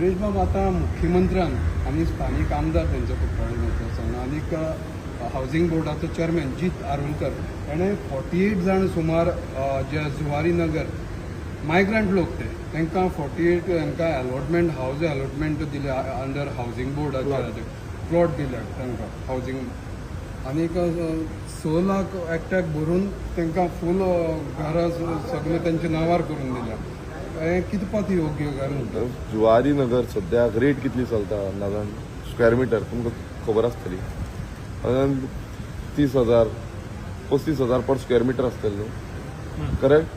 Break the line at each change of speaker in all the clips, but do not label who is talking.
गिरीश बाब, आता मुख्यमंत्र्यान आणि स्थानिक आमदार त्यांच्या पक्षाने नेतृत्वान आनीक हावसिंग बोर्डाचो चेअरमॅन जीत आरुणकर याने 48 जाण सुमार जे जुवारी नगर मायग्रंट लोक तांकां 48 तांकां अलॉटमेंट हावज अलॉटमेंट दिले अंडर हावसिंग बोर्डाचे प्लॉट दिले तांकां हावसिंग आनीक 6 लाख एकट्याक भरून तांकां फूल घरां सगळे तांच्या नांवार करून दिल्या. हें कितें पात योग्य घर म्हणटा?
जुवारी नगर सद्याक रेट कितली चलता अंदाजान स्क्वेअर मिटर तुमकां खबर आसतली 30,000 35,000 पर स्क्वेअर मिटर आसतलें न्हू, करेक्ट?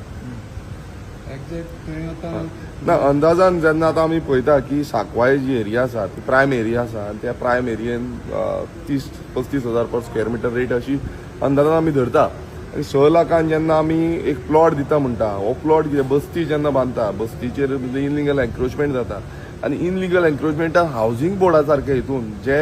एक्झॅक्ट थंय आतां
ना अंदाजान जेन्ना आतां आमी पळयता की सांकवाळे जी एरिया आसा ती प्रायम एरिया आसा आनी त्या प्रायम एरियेन 30-35,000 पर स्क्वेअर मिटर रेट अशी अंदाजान आमी धरता. आनी 6 लाखान जेन्ना आमी एक प्लॉट दिता म्हणटा हो प्लॉट कितें बस्ती जेन्ना बांदता बस्तीचेर इनलिगल एन्क्रोचमेंट जाता आनी इनलिगल एन्क्रोचमेंटान हावसिंग बोर्डा सारके हितून जे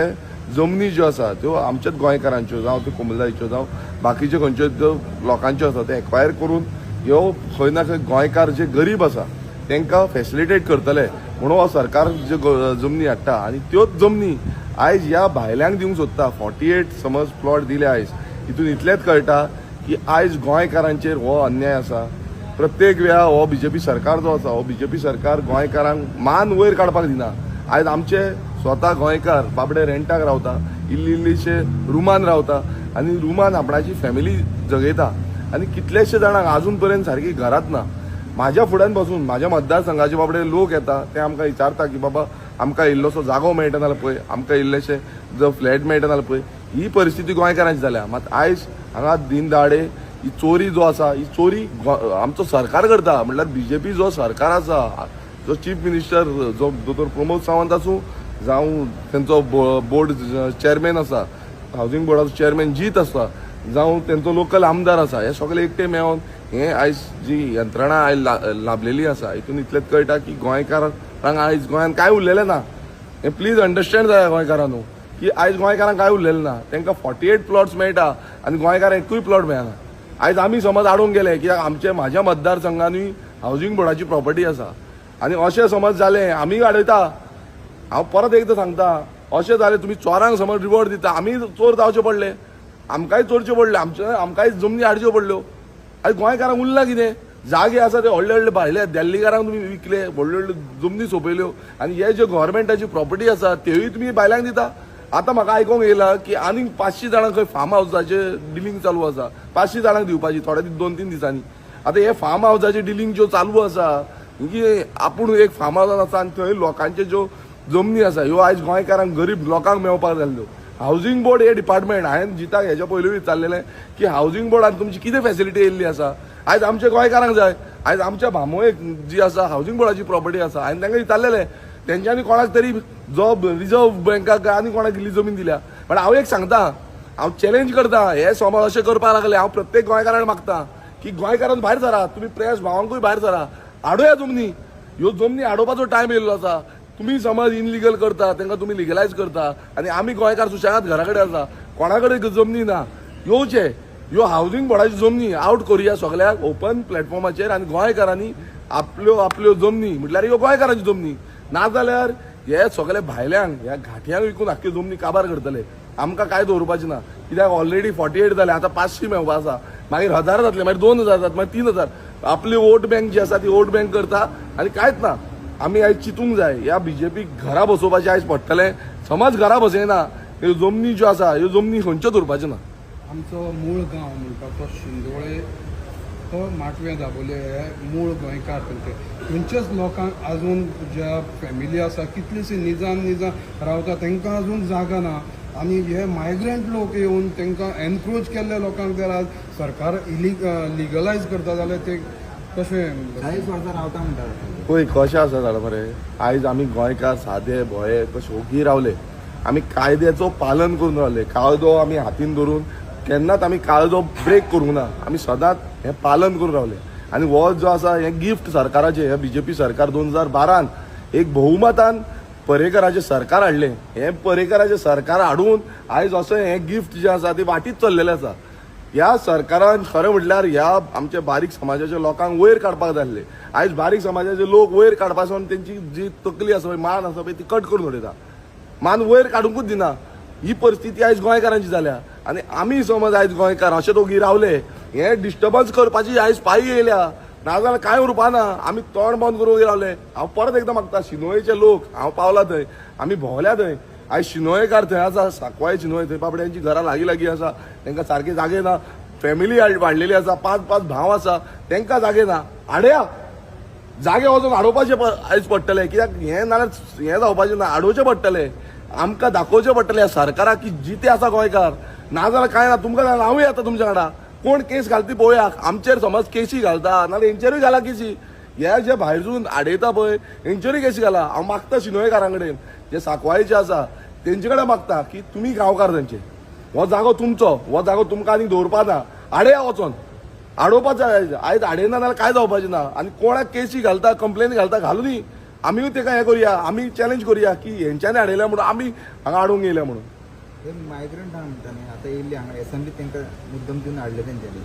जमनी ज्यो आसा त्यो आमच्याच गोंयकारांच्यो जावं त्यो कोमलदायच्यो जावं बाकीच्यो खंयच्यो ज्यो लोकांच्यो आसा ते एक्वायर करून ह्यो खंय ना खंय गोंयकार जे गरीब आसा तांकां फॅसिलिटेट करतले म्हणून हो सरकार ज्यो जमनी हाडटा आनी त्योच जमनी आयज ह्या भायल्यांक दिवंक सोदता. 48 समज प्लॉट दिले आयज हितून इतलेंच कळटा की आयज गोंयकारांचेर हो अन्याय आसा. प्रत्येक वेळा हो बीजेपी सरकार जो आसा हो बीजेपी सरकार गोंयकारांक मान वयर काडपाक दिना. आयज आमचे स्वता गोंयकार बाबडे रेंटाक रावता, इल्लीशे रुमान रावता आनी रुमान आपणाची फॅमिली जगयता आनी कितलेशे जाणांक अजून पर्यंत सारकी घरात ना. म्हाज्या फुड्यान पासून म्हाज्या मतदारसंघाचे बाबडे लोक येता ते आमकां विचारता की बाबा आमकां इल्लोसो जागो मेळटा नाल्यार पळय, आमकां इल्लेशे जो फ्लॅट मेळटा नाल्यार पळय. ही परिस्थिती गोंयकारांची जाल्या. मात आयज हांगा दिन दाडे ही चोरी जो आसा ही चोरी आमचो सरकार करता. म्हणल्यार बीजेपी जो सरकार आसा जो चीफ मिनिस्टर जो दोतोर प्रमोद सावंत आसूं जावं तेंचो बोर्ड चेअरमॅन आसा हावसिंग बोर्डाचो चेअरमॅन जीत आसा जावं तेंचो लोकल आमदार आसा हे सगळे एकटे मेळोन हें आयज जी यंत्रणा आयज लाभलेली आसा हितून इतलेंच कळटा की गोंयकारांक आयज गोंयान कांय उरलेलें ना. हें प्लीज अंडरस्टँड जाय गोंयकारांनो की आयज गोंयकारांक कांय उरलेलें ना. तांकां 48 प्लॉट्स मेळटा आनी गोंयकारांक एकूय प्लॉट मेळना. आयज आमी समज हाडूंक गेले कित्याक म्हाज्या मतदारसंघानूय हावसिंग बोर्डाची प्रॉपर्टी आसा आनी अशें समज जालें आमी वाडयता. हांव परत एकदां सांगता अशें जालें तुमी चोरांक समज रिवॉर्ड दिता आमी चोर जावचे पडले, आमकांय चोरचे पडले, आमकांय जमनी हाडच्यो पडल्यो. आयज गोंयकारांक उरला कितें? जागे आसा ते व्हडले व्हडले भायले दिल्लीकारांक तुमी विकले, व्हडल्यो व्हडल्यो जमनी सोंपयल्यो आनी हे जे गव्हर्मेंटाची प्रॉपर्टी आसा त्योय तुमी भायल्यांक दिता. आतां म्हाका आयकूंक येयला की आनीक 500 जाणांक खंय फार्म हावसाचे डिलिंग चालू आसा. 500 जाणांक दिवपाची थोडे 2-3 दिसांनी. आतां हे फार्म हावसाचे डिलिंग ज्यो चालू आसा की आपूण एक फार्म हावसान आसा आनी थंय लोकांचे ज्यो जमनी आसा ह्यो आयज गोंयकारांक गरीब लोकांक मेळपाक जाल्ल्यो. हावसिंग बोर्ड हे डिपार्टमेंट हांवें जिताक हेच्या पयलीं विचारलेलें की हावसिंग बोर्डान तुमची कितें फॅसिलिटी येयल्ली आसा. आयज आमच्या गोंयकारांक जाय. आयज आमच्या भामोयेक जी आसा हावसिंग बोर्डाची प्रॉपर्टी आसा हांवें तांकां विचारलेलें तेंच्यांनी कोणाक तरी जो रिजर्व बँकाक आनी कोणाक इल्ली जमीन दिल्या. पण हांव एक सांगता हांव चॅलेंज करता हे समज अशें करपाक लागले हांव प्रत्येक गोंयकारांक मागता की गोंयकारांक भायर सरा, तुमी प्रेस भावांकूय भायर सरा, हाडुया जमनी. ह्यो जमनी हाडोवपाचो टायम येयल्लो आसा. तुम्ही समज इनलिगल करता तांकां तुमी लिगलायज करता आनी आमी गोंयकार सुशेगाद घरा कडेन आसा, कोणा कडेन जमनी ना. येवचे ह्यो हावसिंग बोर्डाची जमनी आउट करुया सगळ्याक ओपन प्लॅटफॉर्माचेर आनी गोंयकारांनी आपल्यो जमनी म्हटल्यार ह्यो गोंयकारांची जमनी नाजाल्यार हे सगळे भायल्यांक ह्या घाटयांक विकून आख्ख्यो जमनी काबार करतले. आमकां काय दवरपाचें ना कित्याक ऑलरेडी 48 जाले आतां 500 मेळपा आसा, मागीर 1000 जातले, मागीर 2000 जाता, मागीर 3000. आपली वोट बँक जी आसा ती वोट बँक करता आनी कांयच ना. आमी आयज चिंतूंक जाय ह्या बीजेपी घरा बसोवपाचें आयज पडटलें. समज घरा बसयना ह्यो जमनी ज्यो आसा ह्यो जमनी खंयच्यो दवरपाच्यो ना.
आमचो मूळ गांव म्हणटा तो शिंदोळे तो माटवे दाबोले हे मूळ गोंयकार थंयच्याच लोकांक अजून ज्या फॅमिली आसा कितलीशी निजान रावता तांकां अजून जागा ना आनी हे मायग्रंट लोक येवन तांकां एनक्रोच केल्ल्या लोकांक जर आज सरकार लिगलायज करता जाल्यार ते कशें 40 वर्सां रावता म्हणटा
पळय कशें आसा जाल्यार मरे आयज आमी गोंयकार सादे भोये कशे ओगी रावले. आमी कायद्याचो पालन करून रावले. कायदो आमी हातीन धरून केन्नाच आमी कायदो ब्रेक करूंक ना. आमी सदांच हें पालन करून रावले आनी हो जो आसा हें गिफ्ट सरकाराचें हे बीजेपी सरकार 2012 एक भोवमतान पर्रेकराचें सरकार हाडलें. हें पर्रेकराचें सरकार हाडून आयज असो हें गिफ्ट जें आसा तें वाटीत चल्लेलें आसा. ह्या सरकारान खरें म्हटल्यार ह्या आमच्या बारीक समाजाच्या लोकांक वयर काडपाक जाय आसलें. आयज बारीक समाजाचे लोक वयर काडपासून तेंची जी तकली आसा पळय, मान आसा पळय, ती कट करून उडयता. मान वयर काडूंकूच दिना. ही परिस्थिती आयज गोंयकारांची जाल्या. आनी आमी समज आयज गोंयकार अशे दोगी रावले, हे डिस्टर्बन्स करपाची आयज पाळी येयल्या. नाजाल्यार कांय उरपाना. आमी तोंड बंद करून रावले. हांव परत एकदां मागता, शिनोयेचे लोक, हांव पावला थंय, आमी भोंवल्या थंय. आयज शिनोयेकार थंय आसा, सांकवाळे शिनोय, थंय बाबड्यांची घरां लागीं लागीं आसा, तांकां सारके जागे ना. फॅमिली वाडलेली आसा, 5-5 भाव आसा, तांकां जागे ना. आड्या जागे वचून हाडोवपाचे आयज पडटले. कित्याक हें नाल्यार हें जावपाचें ना, हाडोवचें पडटलें. आमकां दाखोवचें पडटलें सरकाराक की जिते आसा गोंयकार. नाजाल्यार कांय ना, तुमकां हांवूय येता तुमच्या वांगडा. कोण केस घालता पळोवया. आमचेर समज केसी घालता, नाल्यार हेंचेरूय घाला केसी. हे जे भायरसून आडयता पळय, हेंचेरूय केसी घाला. हांव मागता शिनोयकारां कडेन, जे सांकवाळेचे आसा तेंचे कडेन मागता की तुमी गांवकार तेंचे. हो जागो तुमचो, हो जागो तुमकां आनीक दवरपा ना. आडया वचोन आडोवपाचें आयज आडयना जाल्यार कांय जावपाचें ना. आनी कोणाक केसी घालता, कंप्लेन घालता, घालुनी. आमीय तेका हें करुया, आमी चॅलेंज करुया की हेंच्यांनी हाडयल्या म्हणून आमी हांगा हाडूंक येयल्या म्हणून.
हे मायग्रंट हांगा म्हणटा न्ही, आतां येयल्ली हांगा एसएमबी तांकां मुद्दम दिवन हाडले तेंच्यांनी.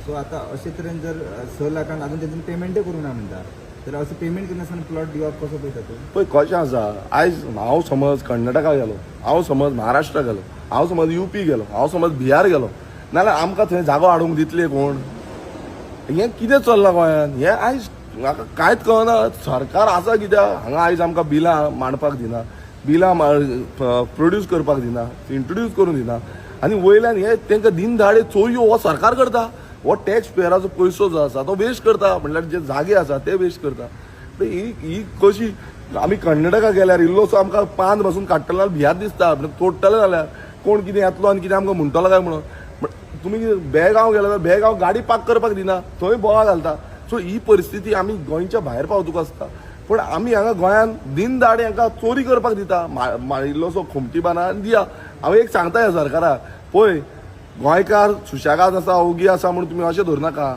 सो आतां अशे तरेन जर 6 लाखांक अजून तेंच्यांनी पेमेंटूय करूंक ना म्हणटा, जाल्यार असो पेमेंट करनासतना प्लॉट दिवप कसो पळयता तूं?
पळय कशें आसा, आयज हांव समज कर्नाटका गेलो, हांव समज महाराष्ट्रा गेलो, हांव समज UP गेलो, हांव समज बिहार गेलो, नाल्यार आमकां थंय जागो हाडूंक दितले कोण? हें कितें चल्लां गोंयांत? हें आयज म्हाका कांयच कळना. सरकार आसा कित्याक हांगा आयज आमकां बिलां मांडपाक दिना, बिलां प्रोड्यूस करपाक दिना, इंट्रोड्यूस करूंक दिना. आनी वयल्यान हे तांकां दिन दाडे चोरयो हो सरकार करता. हो टॅक्स पेयराचो पयसो जो आसा तो वेस्ट करता. म्हणल्यार जे जागे आसा ते वेस्ट करता. ही कशी आमी कर्नाटका गेल्यार इल्लोसो आमकां पान पासून काडटलो जाल्यार भियात दिसता. तोडटले जाल्यार कोण कितें येतलो आनी कितें आमकां म्हणटलो काय म्हणून. तुमी बेळगांव गेलो जाल्यार बेळगांव गाडी पार्क करपाक दिना, थंय बोवाळ घालता. सो ही परिस्थिती आमी गोंयच्या भायर पावतूक आसता. पूण आमी हांगा गोंयांत दिन दाडे हांकां चोरी करपाक दिता. इल्लोसो खोमटी बांदा आनी दिया. हांव एक सांगता ह्या सरकाराक, पळय गोंयकार सुशेगाद आसा, ओगी आसा म्हणून तुमी अशें धरूं नाका.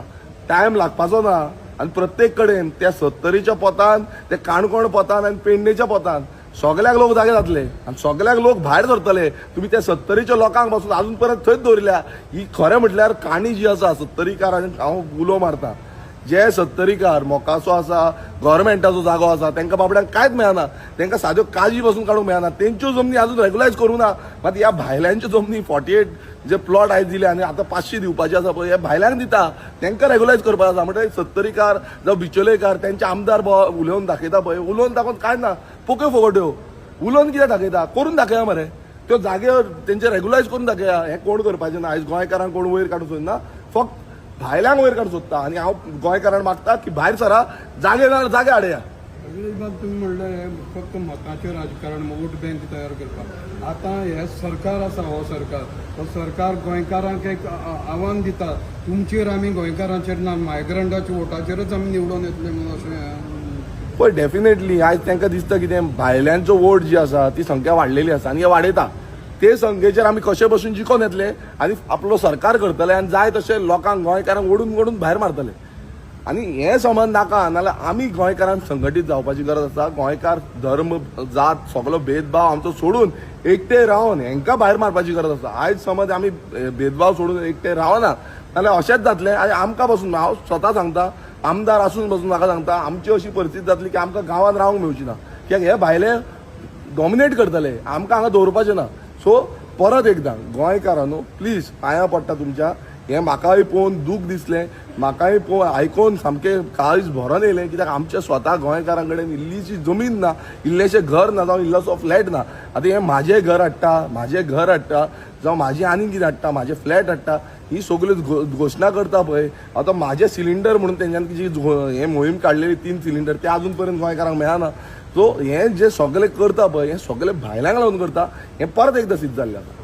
टायम लागपाचो ना. आनी प्रत्येक कडेन त्या 70च्या पोतान, त्या काणकोण पोतान आनी पेडणेच्या पोतान सगळ्याक लोक जागे जातले आनी सगळ्याक लोक भायर सरतले. तुमी त्या 70च्या लोकांक पासून अजून पर्यंत थंयच दवरल्या. ही खरें म्हटल्यार काणी जी आसा 70कारांक हांव उलो मारता. जे 70कार मोकाचो आसा, गव्हर्मेंटाचो जागो आसा, तांकां बाबड्यांक कांयच मेळना. तांकां साद्यो काजी पासून काडूंक मेळना. तेंच्यो जमनी अजून रेग्युलायज करूं ना. मात ह्या भायल्यांच्यो जमनी 48 जे प्लॉट आयज दिले आनी आतां 500 दिवपाचे आसा पळय, हे भायल्यांक दिता. तांकां रेग्युलायज करपाक आसा. म्हणजे 70कार जावं बिचोलेकार तेंचे आमदार उलोवन दाखयता पळय, उलोवन दाखोवन कांय ना. पोक्यो फोगोट्यो उलोवन कितें दाखयता, करून दाखया मरे. त्यो जागे तेंचे रेग्युलायज करून दाखया. हें कोण करपाचें ना. आयज गोंयकारांक कोण वयर काडूंक सोदना, फक्त भायल्यांक वयर काडूंक सोदता. आनी हांव गोंयकारांक मागता की भायर सरा, जागे ना जागे हाडया.
बाब तुम्ही म्हणलं हे फक्त मताचें राजकारण, वोट बँक तयार करपाक. आतां हे सरकार आसा, हो सरकार गोंयकारांक एक आव्हान दिता, तुमचेर आमी गोंयकारांचेर ना, मायग्रंटाच्या वोटाचेरच आमी निवडून येतले म्हणून अशें.
पळय डेफिनेटली आयज तांकां दिसता कितें भायल्यांचो वोट जी आसा ती संख्या वाडलेली आसा आनी हे वाडयता. ते संख्येचेर आमी कशे बसून जिखोन येतले आनी आपलो सरकार करतले आनी जाय तशें लोकांक गोंयकारांक ओडून भायर मारतले. आनी हे समज नाका. नाल्यार आमी गोंयकारांक संघटीत जावपाची गरज आसा. गोंयकार धर्म, जात सगळो भेदभाव आमचो सोडून एकटे रावन हेंकां भायर मारपाची गरज आसा. आयज समज आमी भेदभाव सोडून एकटे रावना नाल्यार अशेंच जातलें. आनी आमकां पासून हांव स्वता सांगता, आमदार आसून पासून म्हाका सांगता, आमची अशी परिस्थिती जातली की आमकां गांवांत रावंक मेळची ना. कित्याक हे भायले डॉमिनेट करतले, आमकां हांगा दवरपाचें ना. सो परत एकदां गोंयकारांनो प्लीज पांयां पडटा तुमच्या. हें म्हाकाय पळोवन दूख दिसलें, म्हाकाय आयकून सामकें काळीज भरोन येयलें. कित्याक आमच्या स्वता गोंयकारां कडेन इल्लीशी जमीन ना, इल्लेशें घर ना, जावं इल्लोसो फ्लॅट ना. आतां हें म्हाजें घर हाडटा, जावं म्हाजें आनीक कितें हाडटा, म्हाजें फ्लॅट हाडटा, ही सगळ्यो घोशणा करता पळय. आतां म्हाजें सिलिंडर म्हणून तेंच्यांनी जी हें मोहीम काडलेली 3 सिलिंडर ते अजून पर्यंत गोंयकारांक मेळना. सो हें जे सगळें करता पळय, हें सगळें भायल्यांक लागून करता. हें परत एकदां सिद्ध जाल्लें आसा.